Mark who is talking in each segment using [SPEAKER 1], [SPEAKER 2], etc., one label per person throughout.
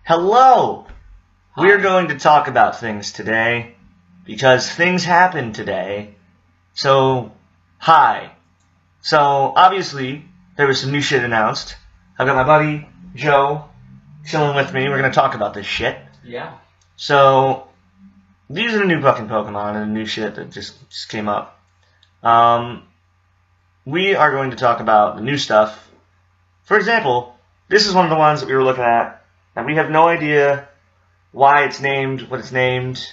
[SPEAKER 1] Hello!
[SPEAKER 2] Hi.
[SPEAKER 1] We're going to talk about things today, because things happened today. So, hi. So, obviously, there was some new shit announced. I've got my buddy, Joe, chilling with me. We're going to talk about this shit.
[SPEAKER 2] Yeah.
[SPEAKER 1] So, these are the new fucking Pokemon and the new shit that just came up. We are going to talk about the new stuff. For example, this is one of the ones that we were looking at, and we have no idea why it's named what it's named.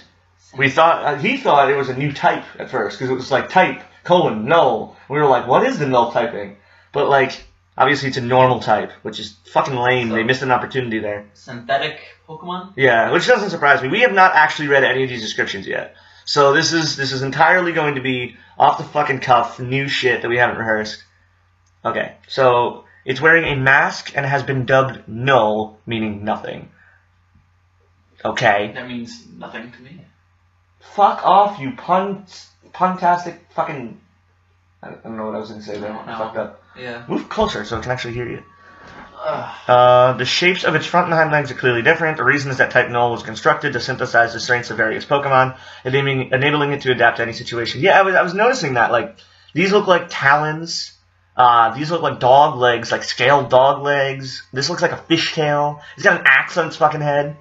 [SPEAKER 1] We thought he thought it was a new type at first because it was like type null. We were like, what is the null typing? But like, obviously it's a normal type, which is fucking lame.
[SPEAKER 2] So,
[SPEAKER 1] they missed an opportunity there.
[SPEAKER 2] Synthetic Pokemon?
[SPEAKER 1] Yeah, which doesn't surprise me. We have not actually read any of these descriptions yet, so this is entirely going to be off the fucking cuff, new shit that we haven't rehearsed. Okay, so it's wearing a mask and has been dubbed null, meaning nothing. Okay.
[SPEAKER 2] That means nothing to me.
[SPEAKER 1] Fuck off, you puntastic fucking... I don't know what I was going to say there.
[SPEAKER 2] I don't know.
[SPEAKER 1] I fucked up.
[SPEAKER 2] Yeah.
[SPEAKER 1] Move closer so I can actually hear you. The shapes of its front and hind legs are clearly different. The reason is that Type Null was constructed to synthesize the strengths of various Pokemon, enabling it to adapt to any situation. Yeah, I was noticing that. Like, these look like talons. These look like dog legs, like scaled dog legs. This looks like a fishtail. It's got an axe on its fucking head.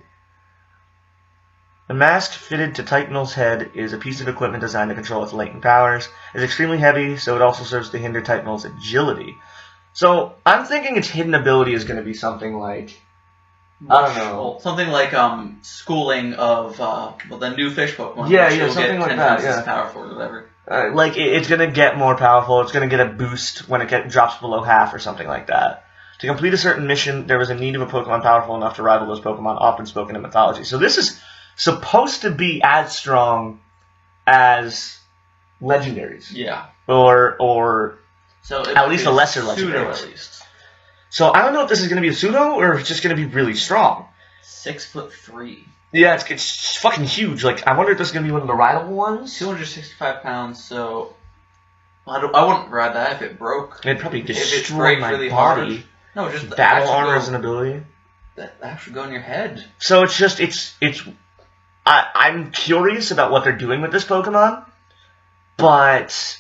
[SPEAKER 1] The mask fitted to Type Null's head is a piece of equipment designed to control its latent powers. It's extremely heavy, so it also serves to hinder Type Null's agility. So, I'm thinking its hidden ability is going to be something like... I don't know.
[SPEAKER 2] Well, something like schooling of the new fish Pokemon.
[SPEAKER 1] Yeah,
[SPEAKER 2] which will
[SPEAKER 1] something
[SPEAKER 2] get
[SPEAKER 1] like
[SPEAKER 2] 10
[SPEAKER 1] that,
[SPEAKER 2] times
[SPEAKER 1] yeah.
[SPEAKER 2] as powerful or whatever.
[SPEAKER 1] Like, it's going to get more powerful. It's going to get a boost when it drops below half or something like that. To complete a certain mission, there was a need of a Pokemon powerful enough to rival those Pokemon often spoken in mythology. So this is supposed to be as strong as legendaries.
[SPEAKER 2] Yeah.
[SPEAKER 1] Or
[SPEAKER 2] so
[SPEAKER 1] at least a lesser legendary.
[SPEAKER 2] Pseudo, at least.
[SPEAKER 1] So I don't know if this is going to be a pseudo or if it's just going to be really strong.
[SPEAKER 2] 6'3".
[SPEAKER 1] Yeah, it's fucking huge. Like, I wonder if this is going to be one of the rideable ones.
[SPEAKER 2] 265 pounds, so... I wouldn't ride that if it broke.
[SPEAKER 1] It'd probably
[SPEAKER 2] If it
[SPEAKER 1] destroy
[SPEAKER 2] breaks
[SPEAKER 1] my
[SPEAKER 2] really
[SPEAKER 1] body.
[SPEAKER 2] hard. No, just
[SPEAKER 1] Battle armor as an ability.
[SPEAKER 2] That should go in your head.
[SPEAKER 1] So it's just, I'm curious about what they're doing with this Pokemon, but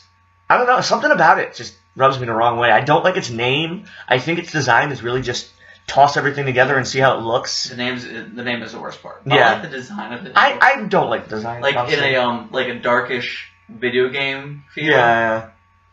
[SPEAKER 1] I don't know, something about it just rubs me the wrong way. I don't like its name. I think its design is really just toss everything together and see how it looks.
[SPEAKER 2] The name is the worst part. But
[SPEAKER 1] Yeah.
[SPEAKER 2] I like the design of it.
[SPEAKER 1] I don't like the design.
[SPEAKER 2] Like
[SPEAKER 1] honestly.
[SPEAKER 2] in a darkish video game feel.
[SPEAKER 1] Yeah.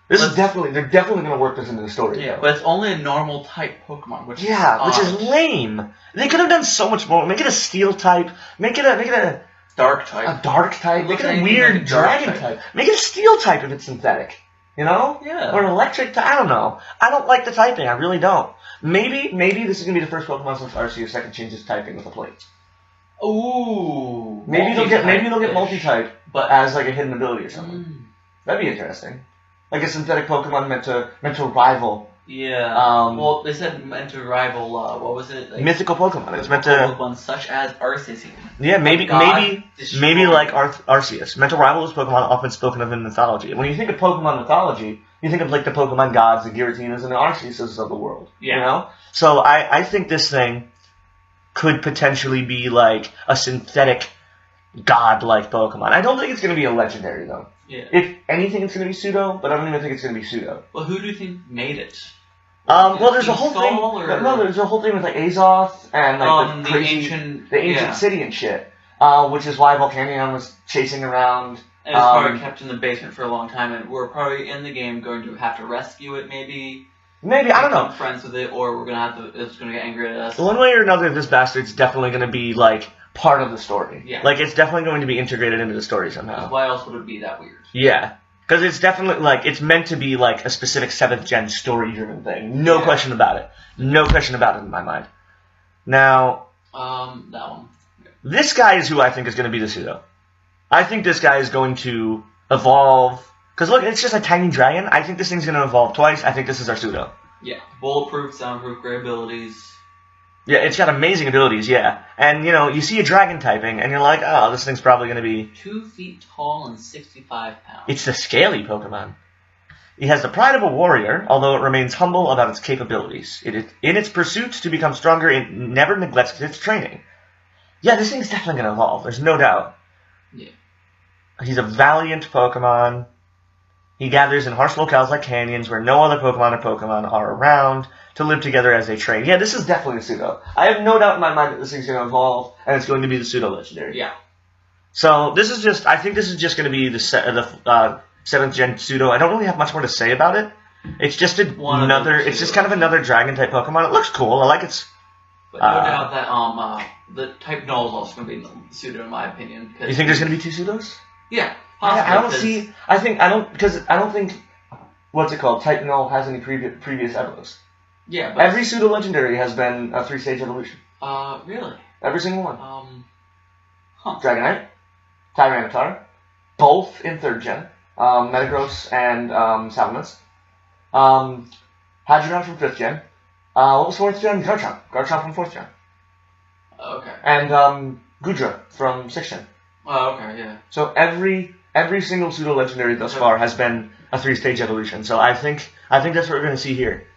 [SPEAKER 1] They're definitely going to work this into the story.
[SPEAKER 2] Yeah,
[SPEAKER 1] though.
[SPEAKER 2] but it's only a normal type Pokemon, which
[SPEAKER 1] which is lame. They could have done so much more. Make it a steel type. Make it a
[SPEAKER 2] dark type.
[SPEAKER 1] A dark type. Make it a
[SPEAKER 2] anything
[SPEAKER 1] weird
[SPEAKER 2] like a dark
[SPEAKER 1] dragon type. Make it a steel type if it's synthetic. You know?
[SPEAKER 2] Yeah.
[SPEAKER 1] Or an electric type. I don't know. I don't like the typing. I really don't. Maybe this is gonna be the first Pokemon since Arceus that can change its typing with a plate.
[SPEAKER 2] Ooh.
[SPEAKER 1] Maybe they'll get multi-type,
[SPEAKER 2] but
[SPEAKER 1] as like a hidden ability or something. That'd be interesting. Like a synthetic Pokemon meant to rival.
[SPEAKER 2] Yeah. Well, they said meant to rival. What was it? Like,
[SPEAKER 1] mythical Pokemon. It's meant to.
[SPEAKER 2] Pokemon such as Arceus.
[SPEAKER 1] Yeah, maybe
[SPEAKER 2] destroyed.
[SPEAKER 1] like Arceus. Meant to rival those Pokemon often spoken of in mythology. When you think of Pokemon mythology, you think of like the Pokemon gods, the Giratinas, and the Arceuses of the world.
[SPEAKER 2] Yeah.
[SPEAKER 1] You know. So I think this thing could potentially be like a synthetic god-like Pokemon. I don't think it's going to be a legendary though.
[SPEAKER 2] Yeah.
[SPEAKER 1] If anything, it's going to be pseudo, but I don't even think it's going to be pseudo.
[SPEAKER 2] Well, who do you think made it?
[SPEAKER 1] Well, there's a whole thing.
[SPEAKER 2] Or...
[SPEAKER 1] No, there's a whole thing with like Azoth and like
[SPEAKER 2] the ancient
[SPEAKER 1] city and shit. Which is why Volcanion was chasing around.
[SPEAKER 2] And it's probably kept in the basement for a long time, and we're probably in the game going to have to rescue it, maybe.
[SPEAKER 1] Maybe, I don't know.
[SPEAKER 2] Become friends with it, or we're gonna it's gonna get angry at us.
[SPEAKER 1] One way or another, this bastard's definitely going to be like part of the story.
[SPEAKER 2] Yeah.
[SPEAKER 1] Like it's definitely going to be integrated into the story somehow.
[SPEAKER 2] Why else would it be that weird?
[SPEAKER 1] Yeah. Because it's definitely, like, it's meant to be, like, a specific 7th gen story-driven thing. No question about it. No question about it in my mind. Now...
[SPEAKER 2] that one. Yeah.
[SPEAKER 1] This guy is who I think is going to be the pseudo. I think this guy is going to evolve... Because, look, it's just a tiny dragon. I think this thing's going to evolve twice. I think this is our pseudo.
[SPEAKER 2] Yeah. Bulletproof, soundproof, great abilities.
[SPEAKER 1] Yeah, it's got amazing abilities, yeah. And, you know, you see a dragon typing, and you're like, oh, this thing's probably going to be...
[SPEAKER 2] 2 feet tall and 65 pounds.
[SPEAKER 1] It's the scaly Pokemon. It has the pride of a warrior, although it remains humble about its capabilities. In its pursuit to become stronger, it never neglects its training. Yeah, this thing's definitely going to evolve. There's no doubt.
[SPEAKER 2] Yeah.
[SPEAKER 1] He's a valiant Pokemon. He gathers in harsh locales like canyons where no other Pokemon are around to live together as they train. Yeah, this is definitely a pseudo. I have no doubt in my mind that this thing's going to evolve, and it's going to be the pseudo legendary.
[SPEAKER 2] Yeah.
[SPEAKER 1] So I think this is just going to be the 7th gen pseudo. I don't really have much more to say about it. It's just it's just kind of another dragon type Pokemon. It looks cool. I like its.
[SPEAKER 2] But no doubt that the type null is also going to be the pseudo in my opinion.
[SPEAKER 1] You think there's going to be 2 pseudos?
[SPEAKER 2] Yeah.
[SPEAKER 1] I don't see. I don't think. What's it called? Type null has any previous evos.
[SPEAKER 2] Yeah. But
[SPEAKER 1] every pseudo legendary has been a 3-stage evolution.
[SPEAKER 2] Really?
[SPEAKER 1] Every single one.
[SPEAKER 2] Dragonite,
[SPEAKER 1] Tyranitar, both in 3rd gen. Metagross and Salamence. Hadrodon from 5th gen. What was 4th gen? Garchomp. Garchomp from 4th gen.
[SPEAKER 2] Okay.
[SPEAKER 1] And Gudra from 6th gen.
[SPEAKER 2] Oh, okay, yeah.
[SPEAKER 1] So every single pseudo legendary thus far has been a 3-stage evolution. So I think that's what we're going to see here.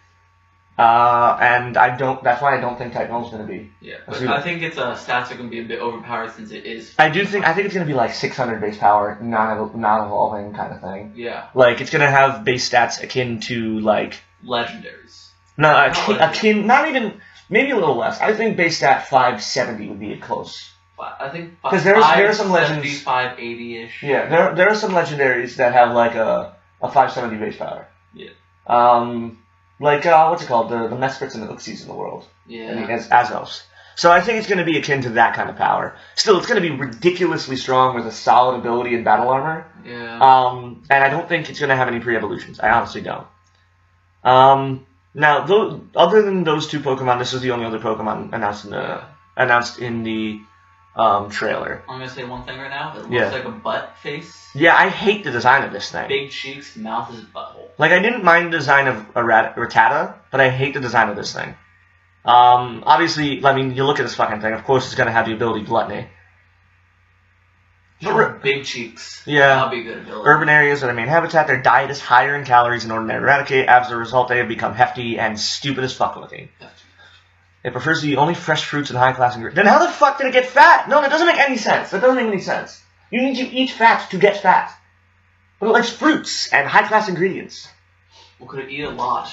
[SPEAKER 1] And that's why I don't think Type Null is going to be.
[SPEAKER 2] Yeah, but I think its stats are going to be a bit overpowered since it is.
[SPEAKER 1] I think it's going to be like 600 base power, non-evolving kind of thing.
[SPEAKER 2] Yeah.
[SPEAKER 1] Like it's going to have base stats akin to like
[SPEAKER 2] legendaries.
[SPEAKER 1] No, akin, not even, maybe a little less. I think base stat 570 would be close.
[SPEAKER 2] I think
[SPEAKER 1] because there are some legends
[SPEAKER 2] 580-ish.
[SPEAKER 1] Yeah, there are some legendaries that have like a 570 base power.
[SPEAKER 2] Yeah.
[SPEAKER 1] Like what's it called? The Mesprits and the Uxies in the world.
[SPEAKER 2] Yeah.
[SPEAKER 1] I mean, as elves. So I think it's going to be akin to that kind of power. Still, it's going to be ridiculously strong with a solid ability and battle armor.
[SPEAKER 2] Yeah.
[SPEAKER 1] And I don't think it's going to have any pre-evolutions. I honestly don't. Now, other than those 2 Pokemon, this is the only other Pokemon announced in the trailer.
[SPEAKER 2] I'm gonna say one thing right now. It looks like a butt face.
[SPEAKER 1] Yeah, I hate the design of this thing.
[SPEAKER 2] Big cheeks, mouth is a butthole.
[SPEAKER 1] Like, I didn't mind the design of a Rattata, but I hate the design of this thing. Obviously, I mean, you look at this fucking thing, of course it's gonna have the ability Gluttony.
[SPEAKER 2] Big cheeks.
[SPEAKER 1] Yeah.
[SPEAKER 2] That'll be a good ability.
[SPEAKER 1] Urban areas are their main habitat. Their diet is higher in calories than ordinary Raticate. As a result, they have become hefty and stupid as fuck looking. It prefers to eat only fresh fruits and high-class ingredients. Then how the fuck did it get fat? No, that doesn't make any sense. That doesn't make any sense. You need to eat fat to get fat. But it likes fruits and high-class ingredients.
[SPEAKER 2] Well, could it eat a lot?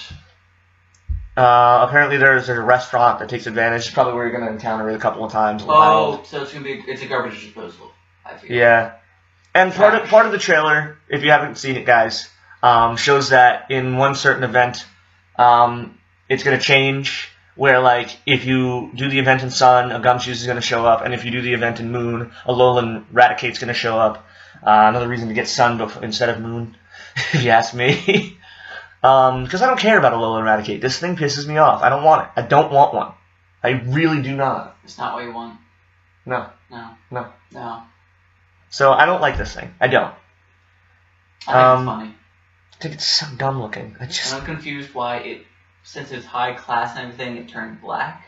[SPEAKER 1] Apparently there's a restaurant that takes advantage. It's probably where you're going to encounter it a couple of times.
[SPEAKER 2] Oh, so it's a garbage disposal. I feel.
[SPEAKER 1] Yeah. And part of the trailer, if you haven't seen it, guys, shows that in one certain event, it's going to change. Where, like, if you do the event in Sun, a Gumshoos is going to show up, and if you do the event in Moon, a Alolan Raticate's going to show up. Another reason to get Sun instead of Moon, if you ask me. Because I don't care about Alolan Raticate. This thing pisses me off. I don't want it. I don't want one. I really do not.
[SPEAKER 2] It's not what you want.
[SPEAKER 1] No.
[SPEAKER 2] No.
[SPEAKER 1] So I don't like this thing. I don't.
[SPEAKER 2] I think it's funny.
[SPEAKER 1] I think it's so dumb looking.
[SPEAKER 2] And I'm confused why since it's high class and everything, it turned black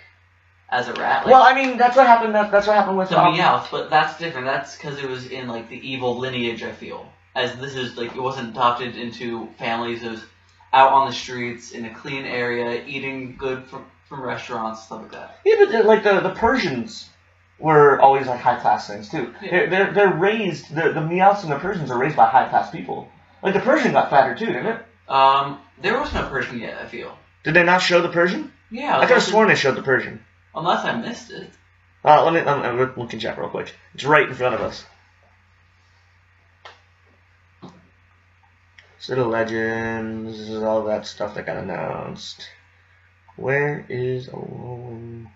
[SPEAKER 2] as a rat.
[SPEAKER 1] Well, I mean, that's what happened. That's what happened with
[SPEAKER 2] the Meowth, but that's different. That's because it was in like the evil lineage. I feel as this is like it wasn't adopted into families. It was out on the streets in a clean area, eating good from restaurants, stuff like that.
[SPEAKER 1] Yeah, but like the Persians were always like high class things too. Yeah. They're raised. The Meowths and the Persians are raised by high class people. Like the Persian got fatter too, didn't it?
[SPEAKER 2] There was no Persian yet. I feel.
[SPEAKER 1] Did they not show the Persian?
[SPEAKER 2] Yeah.
[SPEAKER 1] I could have sworn they showed the Persian.
[SPEAKER 2] Unless I missed it.
[SPEAKER 1] Let me look in chat real quick. It's right in front of us. Pseudo Legends, this is all that stuff that got announced. Where is Alolan?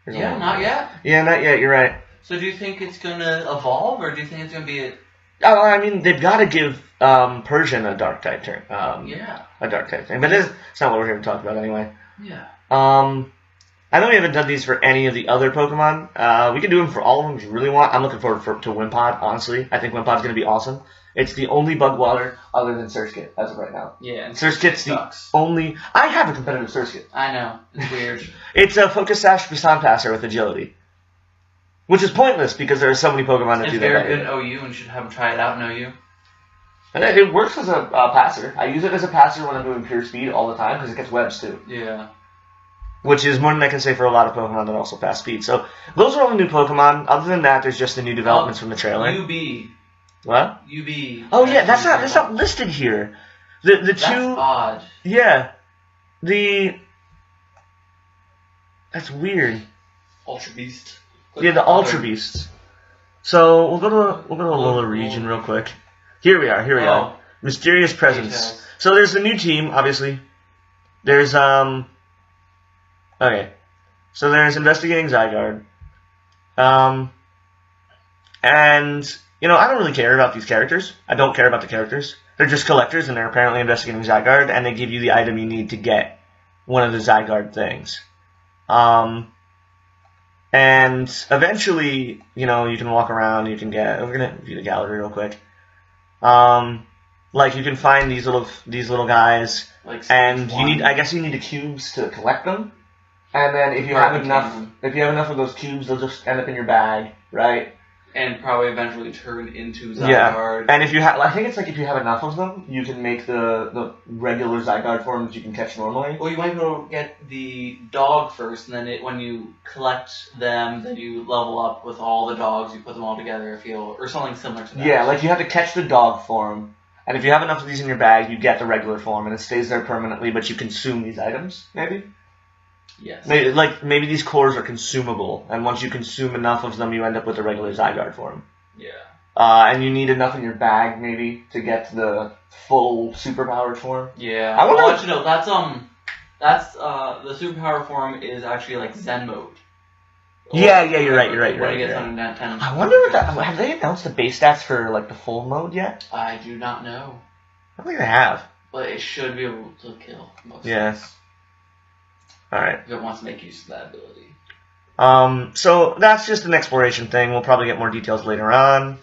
[SPEAKER 2] Yeah, not yet.
[SPEAKER 1] Yeah, not yet, you're right.
[SPEAKER 2] So do you think it's going to evolve, or do you think it's going to be a...
[SPEAKER 1] Oh, I mean, they've got to give Persian a dark type turn.
[SPEAKER 2] Yeah.
[SPEAKER 1] A dark type thing. But it's not what we're here to talk about anyway.
[SPEAKER 2] Yeah.
[SPEAKER 1] I know we haven't done these for any of the other Pokemon. We can do them for all of them if you really want. I'm looking forward to Wimpod, honestly. I think Wimpod's going to be awesome. It's the only bug water other than Surskit as of right now.
[SPEAKER 2] Yeah, and
[SPEAKER 1] Surskit's the only... I have a competitive Surskit.
[SPEAKER 2] I know. It's weird.
[SPEAKER 1] It's a Focus Sash Baton Passer with agility. Which is pointless because there are so many Pokemon that do that.
[SPEAKER 2] It's very good in OU and should have them try it out in OU.
[SPEAKER 1] And it works as a passer. I use it as a passer when I'm doing pure speed all the time because it gets webs too.
[SPEAKER 2] Yeah.
[SPEAKER 1] Which is more than I can say for a lot of Pokemon that also pass speed. So those are all the new Pokemon. Other than that, there's just the new developments from the trailer.
[SPEAKER 2] UB.
[SPEAKER 1] What?
[SPEAKER 2] UB.
[SPEAKER 1] Oh yeah, that's not listed here. That's
[SPEAKER 2] odd.
[SPEAKER 1] Yeah. That's weird.
[SPEAKER 2] Ultra Beast.
[SPEAKER 1] Yeah, the Ultra Beasts. So we'll go to Alola region real quick. Here we are. Mysterious presence.
[SPEAKER 2] Details.
[SPEAKER 1] So there's the new team, obviously. There's okay. So there's investigating Zygarde. And I don't really care about these characters. I don't care about the characters. They're just collectors, and they're apparently investigating Zygarde, and they give you the item you need to get one of the Zygarde things. And eventually, you can walk around. You can get. We're gonna view the gallery real quick. Like you can find these little guys, and I guess you need the cubes to collect them. And then if you have enough of those cubes, they'll just end up in your bag, right?
[SPEAKER 2] And probably eventually turn into Zygarde.
[SPEAKER 1] Yeah. And if you have, I think it's like if you have enough of them, you can make the regular Zygarde form that you can catch normally.
[SPEAKER 2] Well, you might be able to get the dog first, and then when you collect them, then you level up with all the dogs. You put them all together, or something similar to that.
[SPEAKER 1] Yeah, like you have to catch the dog form, and if you have enough of these in your bag, you get the regular form, and it stays there permanently. But you consume these items, maybe.
[SPEAKER 2] Yes.
[SPEAKER 1] Maybe these cores are consumable, and once you consume enough of them, you end up with a regular Zygarde form.
[SPEAKER 2] Yeah.
[SPEAKER 1] And you need enough in your bag, maybe, to get the full superpowered form.
[SPEAKER 2] Yeah. I want to let you know that's the superpower form is actually like Zen mode.
[SPEAKER 1] Yeah, you're right.
[SPEAKER 2] When it gets on Nintendo.
[SPEAKER 1] I wonder have they announced the base stats for like the full mode yet?
[SPEAKER 2] I do not know.
[SPEAKER 1] I don't think they have.
[SPEAKER 2] But it should be able to kill most
[SPEAKER 1] things. Alright.
[SPEAKER 2] If it wants to make use of that ability.
[SPEAKER 1] So that's just an exploration thing. We'll probably get more details later on.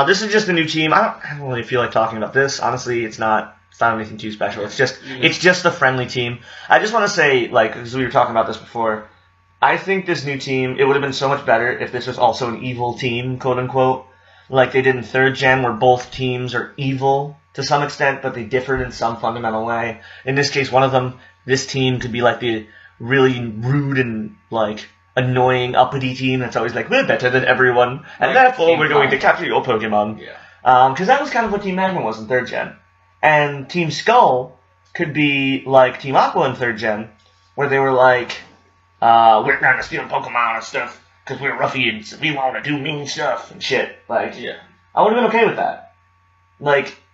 [SPEAKER 1] This is just a new team. I don't really feel like talking about this. Honestly, it's not anything too special. It's just a friendly team. I just want to say, because we were talking about this before, I think this new team, it would have been so much better if this was also an evil team, quote unquote, like they did in 3rd gen, where both teams are evil to some extent, but they differed in some fundamental way. In this case, one of them, this team could be like the really rude and annoying uppity team that's always like, we're better than everyone, and therefore we're going to capture your Pokemon.
[SPEAKER 2] Yeah.
[SPEAKER 1] Because that was kind of what Team Magma was in 3rd gen. And Team Skull could be like Team Aqua in 3rd gen, where they were like, we're going to steal Pokemon and stuff because we're ruffians. We want to do mean stuff and shit.
[SPEAKER 2] Yeah.
[SPEAKER 1] I would have been okay with that.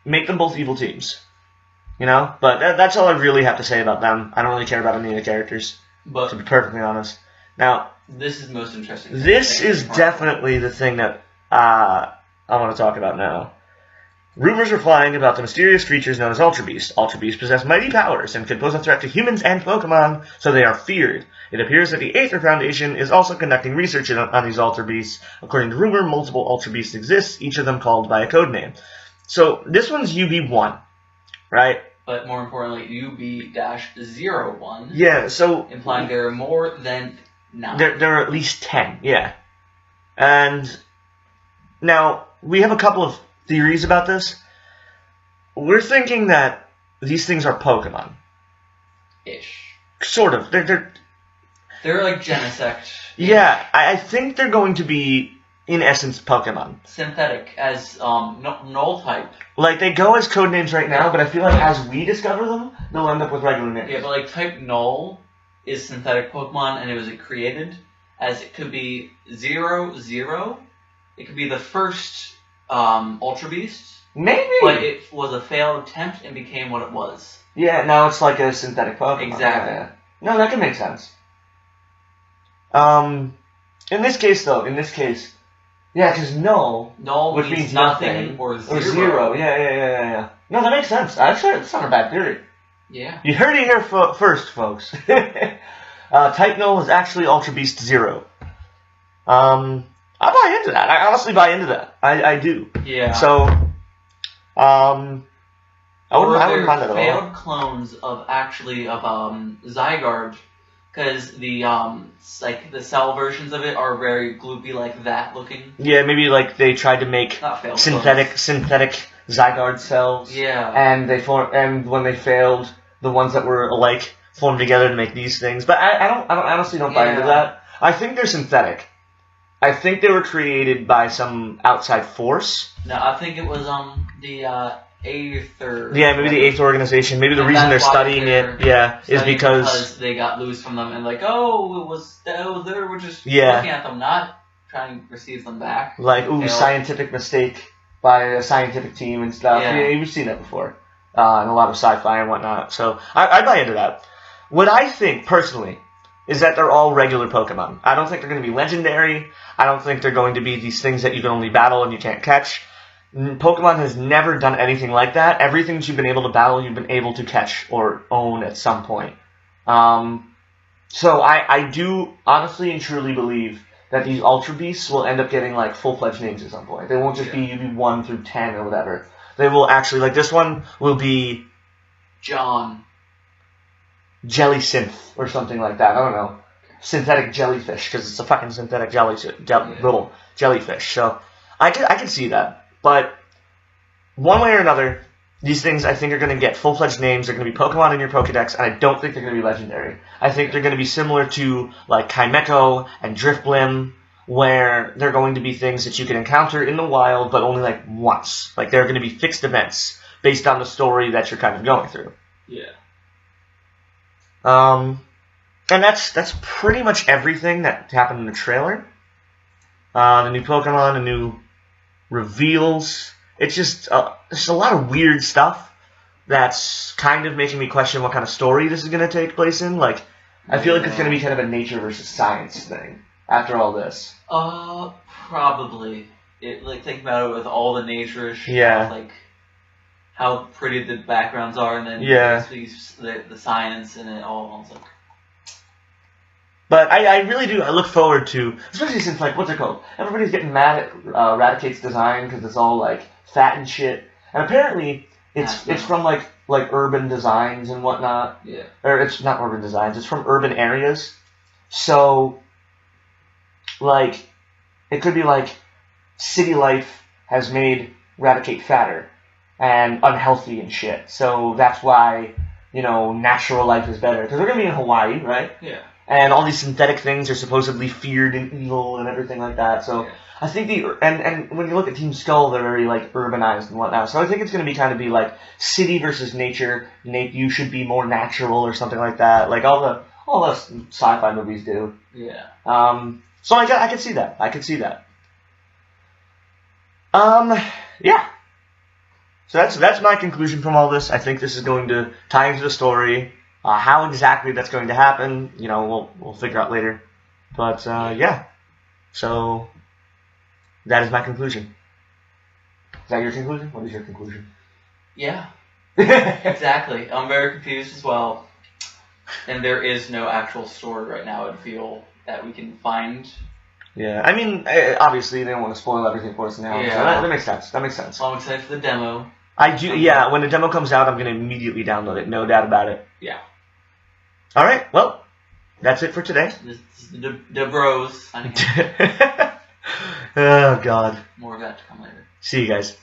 [SPEAKER 1] Make them both evil teams. But that's all I really have to say about them. I don't really care about any of the characters, to be perfectly honest. Now,
[SPEAKER 2] this is most interesting.
[SPEAKER 1] This is definitely the thing that I want to talk about now. Rumors are flying about the mysterious creatures known as Ultra Beasts. Ultra Beasts possess mighty powers and could pose a threat to humans and Pokemon, so they are feared. It appears that the Aether Foundation is also conducting research on these Ultra Beasts. According to rumor, multiple Ultra Beasts exist, each of them called by a code name. So this one's UB1, right?
[SPEAKER 2] But more importantly, UB-01.
[SPEAKER 1] Yeah, so
[SPEAKER 2] implying there are more than 9.
[SPEAKER 1] There are at least 10, yeah. And now we have a couple of theories about this. We're thinking that these things are Pokemon.
[SPEAKER 2] Ish.
[SPEAKER 1] Sort of. They're
[SPEAKER 2] like Genesect.
[SPEAKER 1] Yeah, I think they're going to be, in essence, Pokemon.
[SPEAKER 2] Synthetic, as null type.
[SPEAKER 1] They go as code names right now, but I feel like as we discover them, they'll end up with regular names.
[SPEAKER 2] Yeah, but type null is synthetic Pokemon, and it was created as it could be 0-0. It could be the first Ultra Beast.
[SPEAKER 1] Maybe.
[SPEAKER 2] But it was a failed attempt and became what it was.
[SPEAKER 1] Yeah, now it's like a synthetic Pokemon.
[SPEAKER 2] Exactly.
[SPEAKER 1] Yeah. No, that can make sense. In this case, yeah, because null which means nothing,
[SPEAKER 2] or
[SPEAKER 1] zero. Yeah. No, that makes sense. Actually, that's not a bad theory.
[SPEAKER 2] Yeah.
[SPEAKER 1] You heard it here first, folks. Type null is actually Ultra Beast 0. I buy into that. I honestly buy into that. I do.
[SPEAKER 2] Yeah.
[SPEAKER 1] So, I wouldn't mind that at all.
[SPEAKER 2] Failed clones of Zygarde, because the cell versions of it are very gloopy like that looking.
[SPEAKER 1] Yeah, maybe they tried to make synthetic Zygarde cells.
[SPEAKER 2] Yeah.
[SPEAKER 1] And when they failed, the ones that were alike formed together to make these things. But I honestly don't buy into that. I think they're synthetic. I think they were created by some outside force.
[SPEAKER 2] No, I think it was the eighth or
[SPEAKER 1] yeah, maybe the eighth organization. Maybe the reason they're studying it, is because
[SPEAKER 2] they got loose from them and like, oh, it was there. We're just looking at them, not trying to receive them back.
[SPEAKER 1] Like, scientific mistake by a scientific team and stuff.
[SPEAKER 2] Yeah.
[SPEAKER 1] You've seen that before in a lot of sci-fi and whatnot. So I buy into that. What I think personally is that they're all regular Pokemon. I don't think they're going to be legendary. I don't think they're going to be these things that you can only battle and you can't catch. Pokemon has never done anything like that. Everything that you've been able to battle, you've been able to catch or own at some point. So I do honestly and truly believe that these Ultra Beasts will end up getting like full-fledged names at some point. They won't just be 1 through 10 or whatever. They will actually, like this one will be
[SPEAKER 2] John
[SPEAKER 1] Jellicynth or something like that. I don't know. Synthetic jellyfish, because it's a fucking synthetic little jellyfish. So I can see that. But one way or another, these things I think are going to get full-fledged names. They're going to be Pokemon in your Pokedex, and I don't think they're going to be legendary. I think they're going to be similar to like Chimecho and Drifblim, where they're going to be things that you can encounter in the wild, but only like once. Like they're going to be fixed events based on the story that you're kind of going through.
[SPEAKER 2] Yeah.
[SPEAKER 1] And that's pretty much everything that happened in the trailer. The new Pokemon, the new reveals. It's just there's a lot of weird stuff that's kind of making me question what kind of story this is going to take place in. Like, I feel like it's going to be kind of a nature versus science thing after all this.
[SPEAKER 2] Probably. Think about it with all the nature-ish
[SPEAKER 1] stuff,
[SPEAKER 2] like how pretty the backgrounds are, and then the science and it all. It's like,
[SPEAKER 1] but I really do. I look forward to, especially since, like, what's it called? Everybody's getting mad at Raticate's design because it's all, like, fat and shit. And apparently, it's from, like urban designs and whatnot.
[SPEAKER 2] Yeah.
[SPEAKER 1] Or it's not urban designs. It's from urban areas. So, like, it could be, like, city life has made Raticate fatter and unhealthy and shit. So that's why, natural life is better. Because we're going to be in Hawaii, right?
[SPEAKER 2] Yeah.
[SPEAKER 1] And all these synthetic things are supposedly feared and evil and everything like that. So I think and when you look at Team Skull, they're very like urbanized and whatnot. So I think it's going to be like city versus nature. You should be more natural or something like that. Like all the sci-fi movies do.
[SPEAKER 2] Yeah.
[SPEAKER 1] So I could see that. I could see that. Yeah. So that's my conclusion from all this. I think this is going to tie into the story. How exactly that's going to happen, we'll figure out later. But, yeah. So, that is my conclusion. Is that your conclusion? What is your conclusion?
[SPEAKER 2] Yeah. Exactly. I'm very confused as well. And there is no actual story right now, I feel, that we can find.
[SPEAKER 1] Yeah. I mean, obviously, they don't want to spoil everything for us now.
[SPEAKER 2] Yeah.
[SPEAKER 1] So that makes sense. That makes sense.
[SPEAKER 2] Well, I'm excited for the demo.
[SPEAKER 1] I do, yeah. When the demo comes out, I'm going to immediately download it. No doubt about it.
[SPEAKER 2] Yeah.
[SPEAKER 1] All right, well, that's it for today.
[SPEAKER 2] This is the bros.
[SPEAKER 1] Oh, God.
[SPEAKER 2] More of that to come later.
[SPEAKER 1] See you guys.